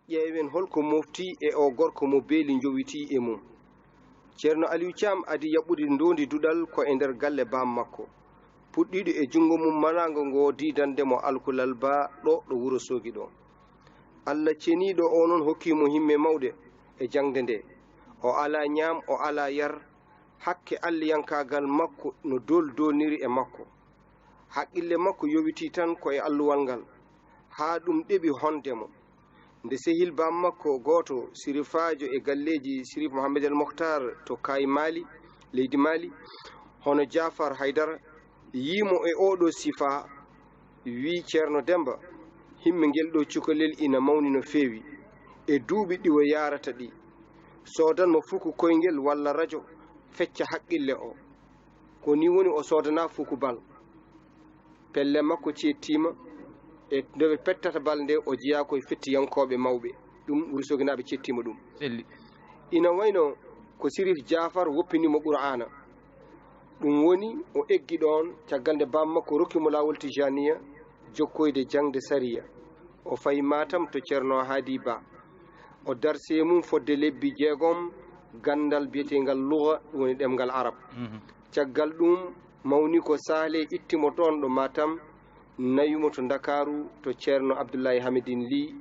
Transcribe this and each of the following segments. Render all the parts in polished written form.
ƴeewen holko mofti e o gorko mo beeli jowiti e mum. Ceerno Aliou Thiam adi yaɓɓude ndondi duɗal ko e nder galle bam makko puɗɗiɗo e jungo mum manago ngo didande mo alkulal ba ɗo wuro Sogi ɗo. Allah ceniɗo o noon hokkimo himme mawɗe e jangde nde. O ala ñaam, o ala yar, hakke alliyankagal makko no doldoniri e makko. Haqqille makko yowiti tan ko e alluwal ngal ha ɗum ɗeɓi hondemo. Nde sehil bam makko goto sirifajo e galleji Sirif Mohammed El Mokhtar to Kayi Mali leydi Mali hono Jafar Haydara yimo e oɗo sifa wi Ceerno Demba himme ngel ɗo cukalel ina mawni no feewi e duuɓi ɗi o yarata ɗi sodanmo fuku koyngel walla radio fecca haqqille o ko ni woni o sodana fuku bal pelle makko cettima e nde pettata bal nde o jeeya koye fettiyankoɓe mawɓe ɗum wursoginaɓe cettima ɗum ina wayno ko Sirif Jafar woppinimo Qur'ana ɗum woni o eggi ɗon caggal nde bam makko rokkimo lawol tijaniya jokkoyde jangde sariya o fayi Matam to Ceerno Hadi Ba o darse mum fodde lebbi 6 gandal biyetengal lugha woni ɗemgal arab caggal ɗum mawni ko sahle ittimo toon ɗo Matam nayumo to Dakaru to Ceerno Abdoullahi Hamidine Ly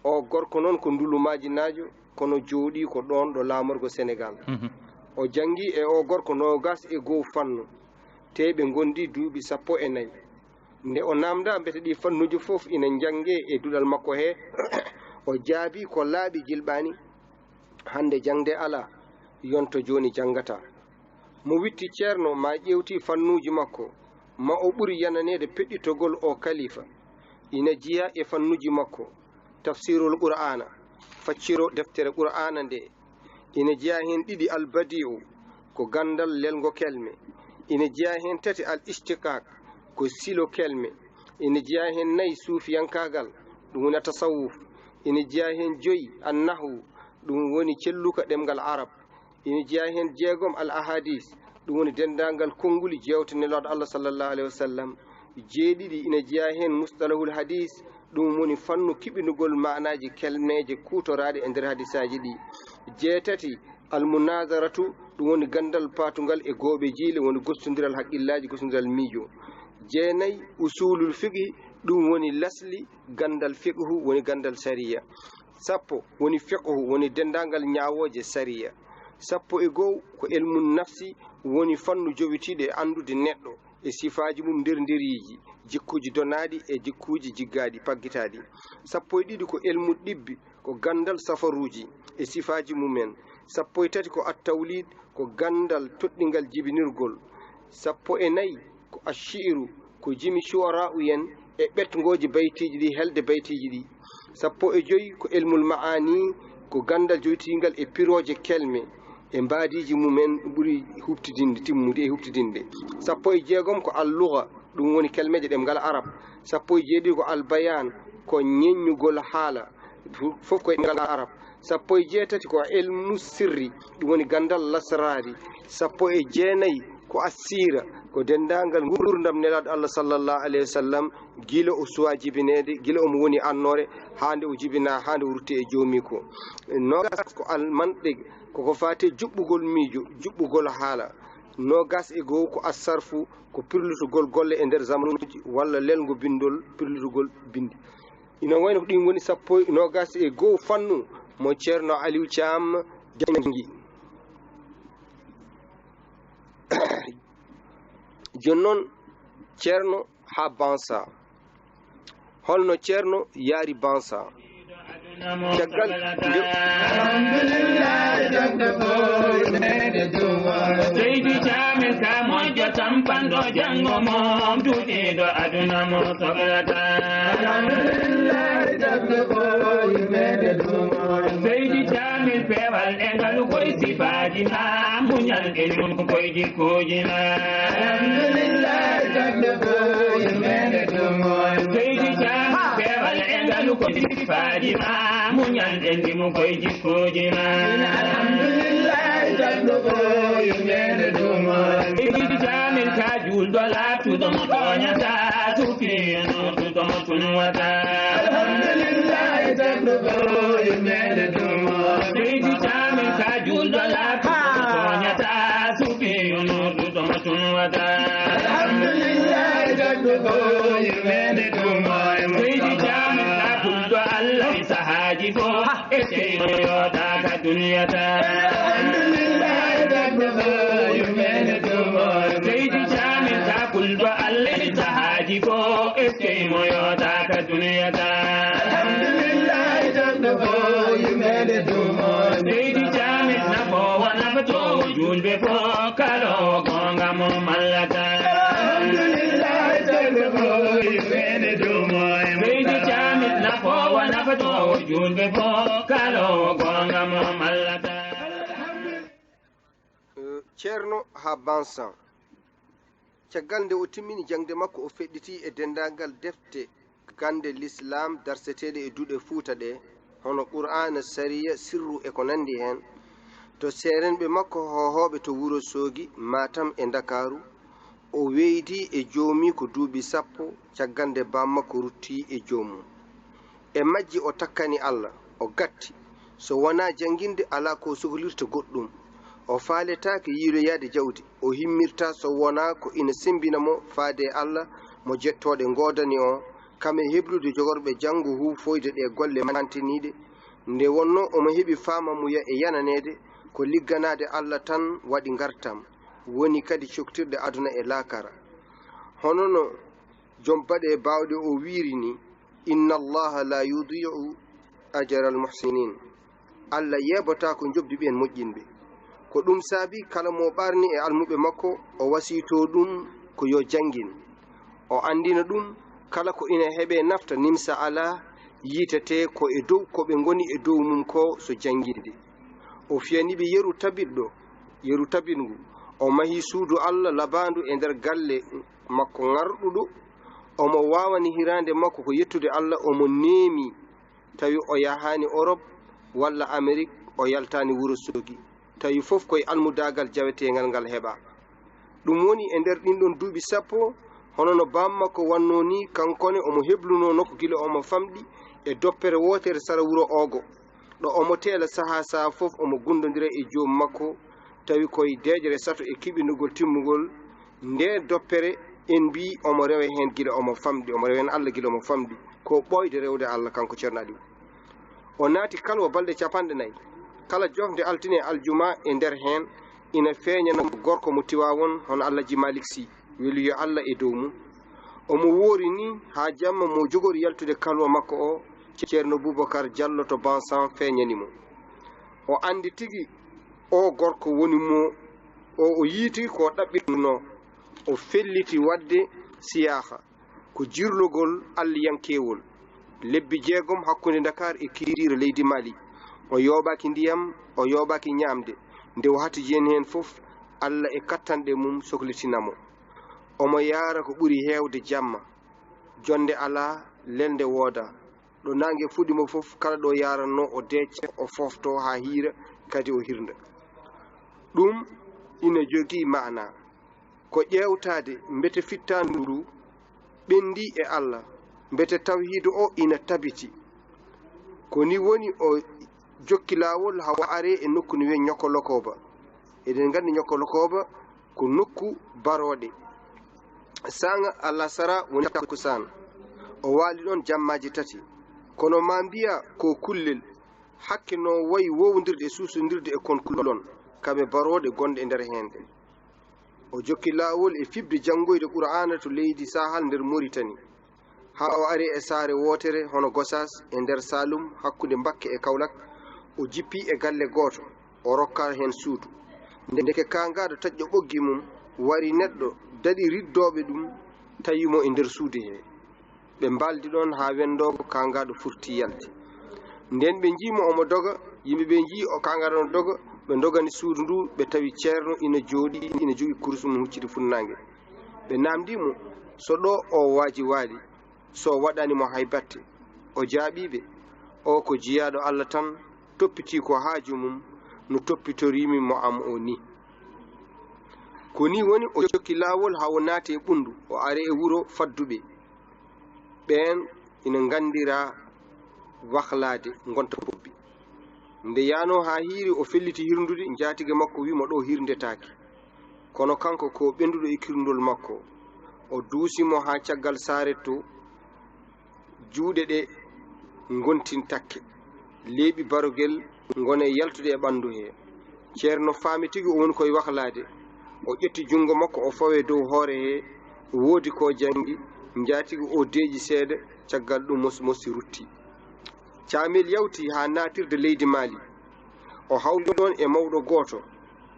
o gorko noon ko ndulumaji najo kono jooɗi ko ɗon ɗo lamorgo Sénégal o jangi e o gorko 21 fannu teɓe gondi duuɓi 14 nde o namda mbete ɗi fannuji fof ina jange e duɗal makko he o jaabi ko laaɓi jilɓani hande jangde ala yonto joni jangata mo witti Ceerno ma ƴewti fannuji makko ma o ɓuri yananede peɗɗitogol o kalifa ina jiya e fannuji makko tafsirul Qur'ana facciro deftere Qur'ana nde ina jeeya hen 2 albadi'u ko gandal lelgo kelme ina jeeya hen 3 al istiqaq ko silo kelme ina jeeya hen 4 suufiyankagal ɗum woni tasawuf ina jeeya hen 5 annahu ɗum woni celluka ɗemgal arab ina jeeya hen 6 al ahadis ɗum woni dendagal konnguli jewte nelaɗo Allah sallallahu alaihi wasallam 7 ina jeeya hen mustalahul hadis ɗum woni fannu kiɓinugol manaji kelmeje kutoraɗe e nder hadisaji ɗi 8 almunazaratu ɗum woni gandal patugal e gooɓe jiile woni gostodiral haqqillaji gostodiral miijo 9 usulul fiqhi ɗum woni lasli gandal fiqhu woni gandal sariya 10 woni fiqhu woni dendagal ñawoje sariya 11 ko ilmun nafsi woni fannu jowitiɗo e andude neɗɗo e sifaji mum nderiyiji jikkuji donaɗi e jikkuji jiggaɗi paggitaɗi 12 ko ilmu ɗibbi ko gandal safaruji e sifaji mumen 13 ko attawlid ko gandal toɗɗingal jibinirgol 14 ko ashiru ko jimi shuara uyen e ɓetgoji baytiji ɗi helde baytiji ɗi 15 ko ilmul maani ko gandal joytingal e piroje kelme e mbadiji mumen ɓuri huftidinde timmude e huftidinde 16 ko al-lugha ɗum woni kelmeje ɗemgal arab 17 ko al-bayan ko ñeññugol haala fof ko ɗemgal arab 18 ko ilmu sirri ɗum woni gandal lasrari 19 ko asira ko dendagal gurdam nelaɗo Allah sallallahu alaihi wasallam gila o suwa jibinede gila omo woni annore hande o jibina hande o rutti e joomi ko nogas ko almanɗe koko fate juɓɓugol miijo juɓɓugol haala nogas e goho ko asarfu ko pirlutugol golle e nder zamanuji walla lelgo bindol pirlutugol bindi ina wayno ko ɗin woni nogas e goho fannu mo Ceerno Aliou Thiam jangi joni noon Ceerno ha Bansa holno Ceerno yaari Bansa caggal seydi Thiamel ka moƴƴo tampanɗo janngo mom duuɗiɗo aduna mo sohlata seydi Thiamel pewal e ngal koye sifaji ma muñal e ɗum koye jikkuji ma seydi Thiamel pewal e ngal koye sifaji ma muñal e ɗum koye jikkuji ma seydi Thiamel ka julɗo laatuɗo mo ɗoñata tufino tuɗo mo tunwata Baby Cham ka juldo la toñata sufi yono do matunwata alhamdulillah jaddo yimene duma Baby Cham ka juldo Allah sahaji fo ete yota ka dunyata alhamdulillah jaddo yimene duma Baby Cham ka juldo Allah sahaji fo ete yota ka dunyata alhamdulillah jaddo yimene duma Baby Cham na fo wana to julbe fo kalo gonga mo malata alhamdulillah jaddo yimene duma Baby Cham na fo wana to julbe fo kalo gonga mo malata Ceerno ha Bansan caggal nde o timmini jangde makko o feɗɗiti e dendagal defte gande l'islam darseteɗe e duuɗe Fuuta ɗe hono qur'ana sariya sirru e ko nandi hen to serenɓe makko hohoɓe to wuro Soogi Matam e Dakaru o weydi e joomi ko duuɓi 10 caggal nde bammakko rutti e joomum e majji o takkani Allah o gatti so wona janginde ala ko sohlirta goɗɗum o faaletake yiiloyade jawdi o himmirta so wona ko ina sembina mo faade Allah mo jettode godani o kame heblude jogorɓe janggo huufoyde ɗe golle mantiniɗe nde wonno omo heeɓi famamuya e yananede ko ligganade Allah tan waɗi gartam woni kadi coktirde aduna e laakara hono no joom baɗe bawɗe o wirini inna allaha la yudi'u ajra al muhsinin Allah yebota ko jobdi ɓen moƴƴinɓe ko ɗum saabi kala mo ɓarni e almuɓe makko o wasito ɗum ko yo jangin o andina ɗum kala ko ina heɓe nafta nimsa ala yitete ko e dow ko ɓe goni e dow mum ko so janginde o fiyaniɓe yeru tabitɗo yeru tabitngu o mahi suudu Allah labandu e nder galle makko ngarɗuɗo omo wawani hirande makko ko yettude Allah omo neemi tawi o yahani Europe walla Amérique o yaltani wuro Soogi tawi fof koye almudagal jawetegal ngal heɓa ɗum woni e nder ɗinɗon duuɓi 10 hono no bammakko wanno ni kankone omo hebluno nokko gila omo famɗi e doppere wotere sara wuro ogo ɗo omo teela saha fof omo gundodira e joom makko tawi koye deejere sato e kiɓinugol timmugol nde doppere en mbi omo rewa hen gila omo famɗi omo rewa hen Allah gila omo famɗi ko ɓoyde rewde Allah kanko Ceerno Aliou o naati kalwa balɗe 4 kala jofde altine aljuma e nder hen ina feeñana gorko mo Tiwawon hono Alhaji Malick Sy weli yo Allah e dow mum omo woori ni ha jamma mo jogori yaltude kalwa makko o Ceerno Boubacar Diallo to Bansan feeñanimo o andi tigi o gorko woni mo o yiiti ko ɗaɓɓitno o felliti wadde siyaha ko jirlogol allayankewol lebbi 6 hakkunde Dakar e Kirira leydi Mali o yoɓaki ndiyam o yoɓaki ñamde nde o hati jen hen fof Allah e kattanɗe mum sohlitinamo omo yaara ko ɓuri hewde jamma jonde ala lelde wooda ɗo nangue fuɗimo fof kala ɗo yaranno o decca o fofto ha hiira kadi o hirda ɗum ina jogui maana ko ƴewtade mbete fittandu ndu ɓendi e Allah mbete tawhidu o ina tabiti ko ni woni o jokki lawol hawa are e nokku no wiye Ñokkolokoba eɗen gandi Ñokkolokoba ko nokku baroɗe sanga Allah sara woni takkusan o wali ɗon jammaji 3 kono ma mbiya ko kullel hakke no wayi wowdirde e suusodirde e kon kullon kamɓe baroɗe gonɗe e nder hen ɗen o jokki lawol e fibde janggoyde Qur'ana to leydi Sahal nder Mauritanie ha o ari e saare wotere hono Gossas e nder Saloum hakkude Bakke e Kaolack o jippi e galle goto o rokka hen suudu ndeke kangado taƴƴo ɓoggi mum wari neɗɗo daɗi riddoɓe ɗum tawimo e nder suudu he ɓe mbaldi ɗon ha wendogo kangado furti yalti nden ɓe jiimo omo doga yimɓeɓe jii o kangado no doga ɓe dogani suudu ndu ɓe tawi ceerno ina jooɗi ina jogui kursu mum huccide funnague ɓe namdimo so ɗo o waaji waali so waɗanimo hay batte o jaaɓiɓe o ko jiyaɗo Allah tan toppiti ko haaju mum no toppitorimi mo am o ni ko ni woni o jokki lawol ha o naati e ɓundu o ari e wuro fadduɓe ɓen ina gandira wahlade gonta pobbi nde yano ha hiiri o felliti hirndude jaatige makko wimo ɗo hirndetaki kono kanko ko ɓenduɗo e kirndol makko o duusimo ha caggal saare to juuɗe ɗe gontin takke leeɓi barogel gone yaltude e ɓandu he ceerno faami tigi o woni koye wahlade o ƴetti jungo makko o fawe dow hoore he woodi ko jangi jaatigi o deeƴi seeɗa caggal ɗum mosmosi rutti caamel yawti ha natirde leydi maali o hawli ɗon e mawɗo gooto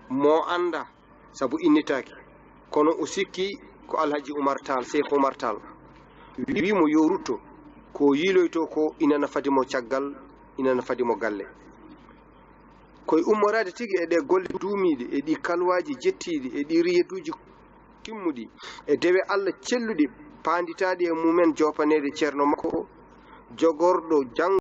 mo anda sabu innitaki kono o sikki ko alhaji Oumar Tall Cheikh Oumar Tall wimo yo rutto ko yiiloyto ko inana fadimo caggal inana fadimo galle koye ummorade tigi e ɗe golle duumiɗe e ɗi kalwaji jettiɗi e ɗi riyeduji timmuɗi e dewe Allah celluɗi panditaɗi e mumen jopanede ceerno makko jogorɗo jang